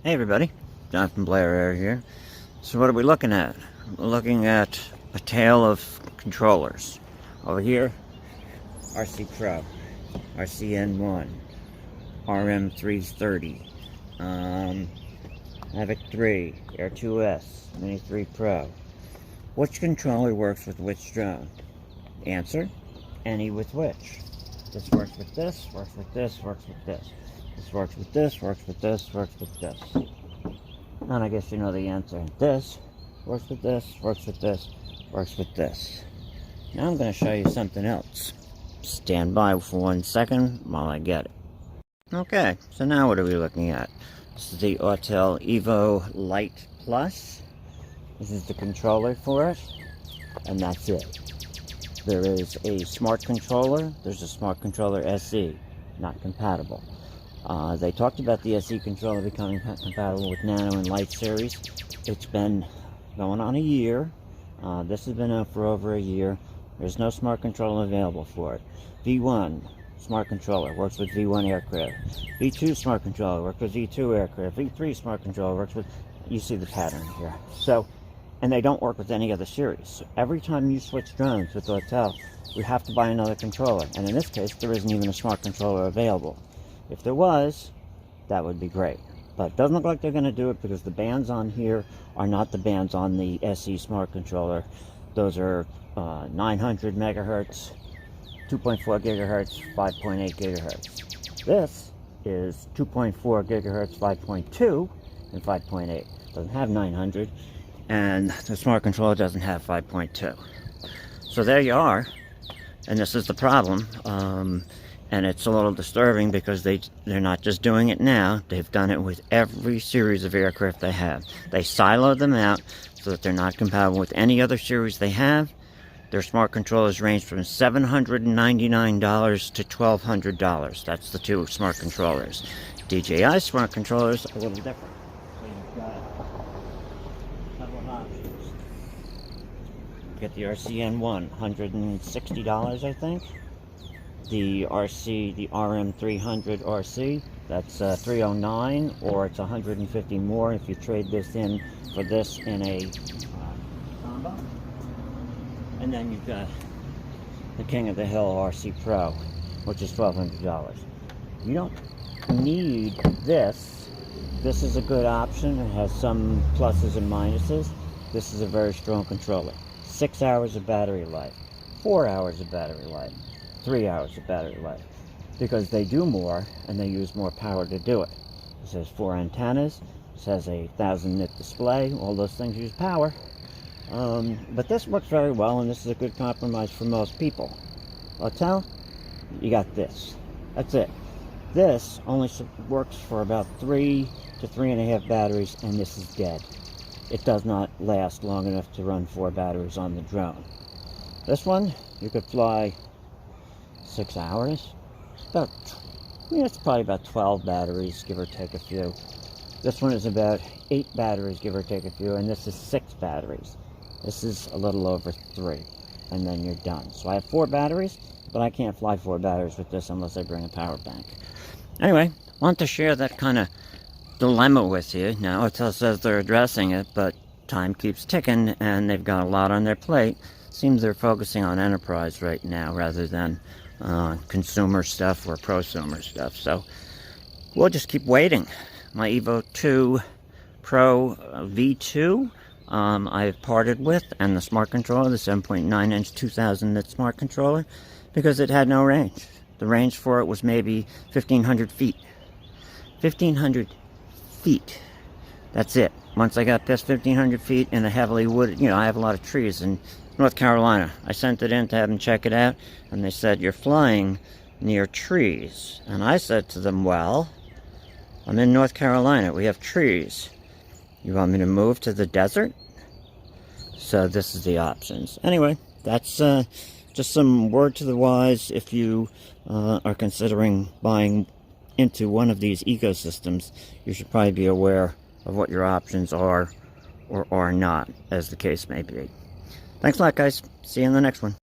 Hey everybody, Jonathan Blair here. So what are we looking at? We're looking at a tale of controllers. Over here, RC Pro, RCN1, RM330, Mavic 3, Air 2S, Mini 3 Pro. Which controller works with which drone? Answer, any with which. This works with this, works with this, works with this. This works with this, works with this, works with this. And I guess you know the answer. This works with this, works with this, works with this. Now I'm going to show you something else. Stand by for 1 second while I get it. Okay, so now what are we looking at? This is the Autel Evo Lite Plus. This is the controller for it, and that's it. There is a smart controller. There's a smart controller SE, not compatible. They talked about the SE controller becoming compatible with Nano and Lite series. It's been going on a year. This has been out for over a year. There's no smart controller available for it. V1 smart controller works with V1 aircraft. V2 smart controller works with V2 aircraft. V3 smart controller works with, you see the pattern here. So, and they don't work with any other series. So every time you switch drones with Autel, you have to buy another controller. And in this case, there isn't even a smart controller available. If there was, that would be great. But it doesn't look like they're going to do it because the bands on here are not the bands on the SE smart controller. Those are 900 megahertz, 2.4 gigahertz, 5.8 gigahertz. This is 2.4 gigahertz, 5.2, and 5.8. Doesn't have 900, and the smart controller doesn't have 5.2. So there you are, and this is the problem. And it's a little disturbing because they're not just doing it now. They've done it with every series of aircraft they have. They siloed them out so that they're not compatible with any other series they have. Their smart controllers range from $799 to $1,200. That's the two smart controllers. DJI smart controllers are a little different. So you've got a couple of options. You get the RCN1, $160, I think. The RM300 RC, that's $309, or it's $150 more if you trade this in for this in a combo. And then you've got the King of the Hill RC Pro, which is $1,200. You don't need this. This is a good option. It has some pluses and minuses. This is a very strong controller. 6 hours of battery life, 4 hours of battery life, 3 hours of battery life, because they do more and they use more power to do it. It has 4 antennas, it has a 1000 nit display. All those things use power, but this works very well, and this is a good compromise for most people. Autel, you got this. That's it. This only works for about 3 to 3.5 batteries, and this is dead. It does not last long enough to run 4 batteries on the drone. This one, you could fly 6 hours. It's probably about 12 batteries, give or take a few. This one is about 8 batteries, give or take a few, and this is 6 batteries. This is a little over 3, and then you're done. So I have 4 batteries, but I can't fly 4 batteries with this unless I bring a power bank. Anyway, I want to share that kind of dilemma with you. Now, Autel says they're addressing it, but time keeps ticking, and they've got a lot on their plate. Seems they're focusing on enterprise right now rather than consumer stuff or prosumer stuff. So we'll just keep waiting. My Evo 2 Pro V2 I've parted with, and the smart controller, the 7.9 inch 2000 nit smart controller, because it had no range. The range for it was maybe 1,500 feet. 1,500 feet. That's it. Once I got past 1,500 feet in a heavily wooded, I have a lot of trees in North Carolina. I sent it in to have them check it out, and they said, you're flying near trees. And I said to them, well, I'm in North Carolina. We have trees. You want me to move to the desert? So this is the options. Anyway, that's just some word to the wise. If you are considering buying into one of these ecosystems, you should probably be aware of what your options are or are not, as the case may be. Thanks a lot, guys. See you in the next one.